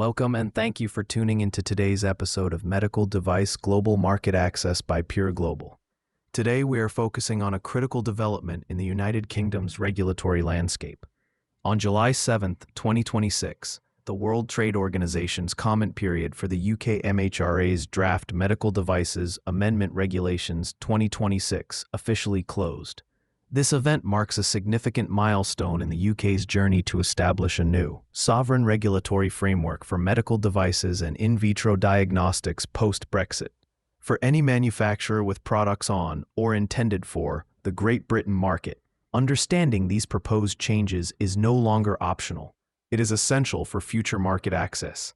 Welcome and thank you for tuning into today's episode of Medical Device Global Market Access by Pure Global. Today we are focusing on a critical development in the United Kingdom's regulatory landscape. On July 7, 2026, the World Trade Organization's comment period for the UK MHRA's Draft Medical Devices Amendment Regulations 2026 officially closed. This event marks a significant milestone in the UK's journey to establish a new, sovereign regulatory framework for medical devices and in vitro diagnostics post-Brexit. For any manufacturer with products on, or intended for, the Great Britain market, understanding these proposed changes is no longer optional. It is essential for future market access.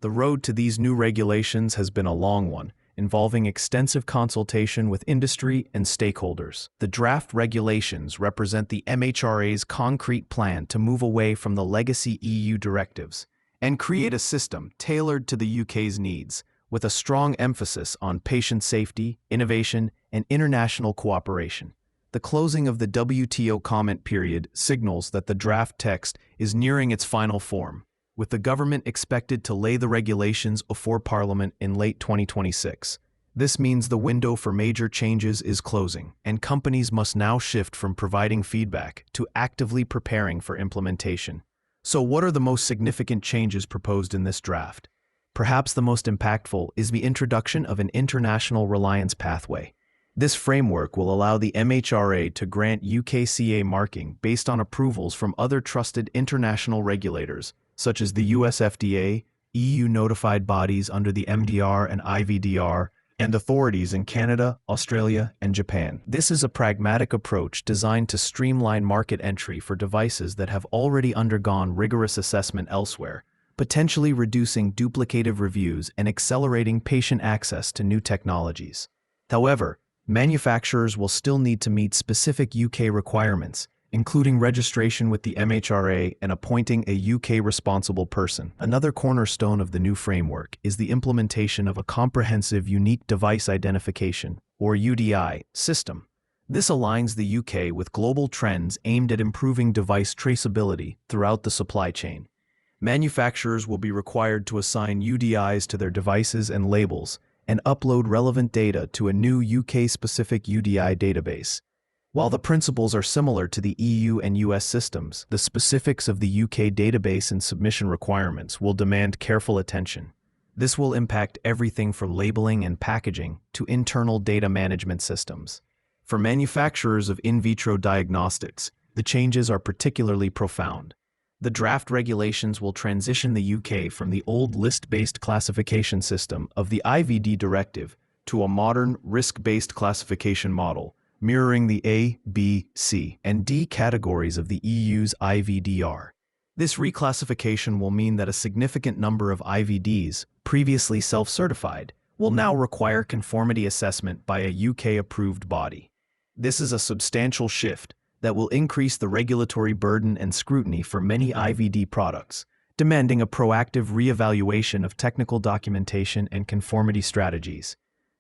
The road to these new regulations has been a long one, involving extensive consultation with industry and stakeholders. The draft regulations represent the MHRA's concrete plan to move away from the legacy EU directives and create a system tailored to the UK's needs, with a strong emphasis on patient safety, innovation, and international cooperation. The closing of the WTO comment period signals that the draft text is nearing its final form, with the government expected to lay the regulations before Parliament in late 2026. This means the window for major changes is closing, and companies must now shift from providing feedback to actively preparing for implementation. So what are the most significant changes proposed in this draft? Perhaps the most impactful is the introduction of an international reliance pathway. This framework will allow the MHRA to grant UKCA marking based on approvals from other trusted international regulators, such as the US FDA, EU notified bodies under the MDR and IVDR, and authorities in Canada, Australia, and Japan. This is a pragmatic approach designed to streamline market entry for devices that have already undergone rigorous assessment elsewhere, potentially reducing duplicative reviews and accelerating patient access to new technologies. However, manufacturers will still need to meet specific UK requirements, including registration with the MHRA and appointing a UK responsible person. Another cornerstone of the new framework is the implementation of a comprehensive Unique Device Identification, or UDI, system. This aligns the UK with global trends aimed at improving device traceability throughout the supply chain. Manufacturers will be required to assign UDIs to their devices and labels and upload relevant data to a new UK-specific UDI database. While the principles are similar to the EU and US systems, the specifics of the UK database and submission requirements will demand careful attention. This will impact everything from labeling and packaging to internal data management systems. For manufacturers of in vitro diagnostics, the changes are particularly profound. The draft regulations will transition the UK from the old list-based classification system of the IVD directive to a modern risk-based classification model, mirroring the A, B, C, and D categories of the EU's IVDR. This reclassification will mean that a significant number of IVDs, previously self-certified, will now require conformity assessment by a UK-approved body. This is a substantial shift that will increase the regulatory burden and scrutiny for many IVD products, demanding a proactive re-evaluation of technical documentation and conformity strategies.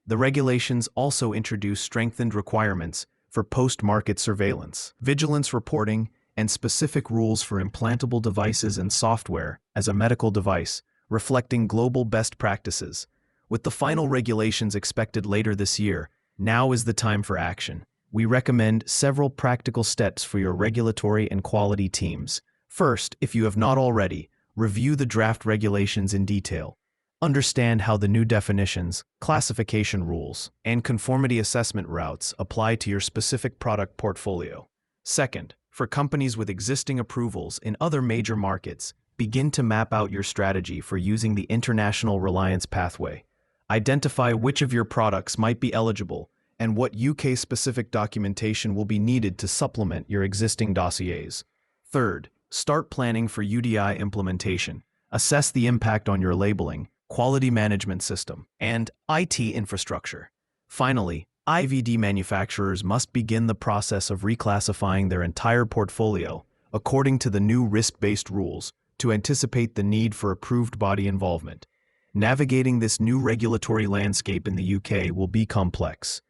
The regulations also introduce strengthened requirements for post-market surveillance, vigilance reporting, and specific rules for implantable devices and software as a medical device, reflecting global best practices. With the final regulations expected later this year, now is the time for action. We recommend several practical steps for your regulatory and quality teams. First, if you have not already, review the draft regulations in detail. Understand how the new definitions, classification rules, and conformity assessment routes apply to your specific product portfolio. Second, for companies with existing approvals in other major markets, begin to map out your strategy for using the international reliance pathway. Identify which of your products might be eligible and what UK-specific documentation will be needed to supplement your existing dossiers. Third, start planning for UDI implementation. Assess the impact on your labeling, quality management system, and IT infrastructure. Finally, IVD manufacturers must begin the process of reclassifying their entire portfolio according to the new risk-based rules to anticipate the need for approved body involvement. Navigating this new regulatory landscape in the UK will be complex.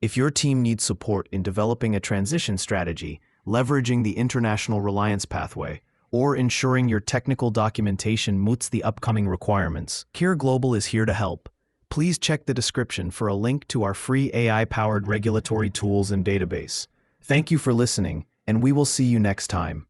If your team needs support in developing a transition strategy, leveraging the international reliance pathway, or ensuring your technical documentation meets the upcoming requirements, Pure Global is here to help. Please check the description for a link to our free AI-powered regulatory tools and database. Thank you for listening, and we will see you next time.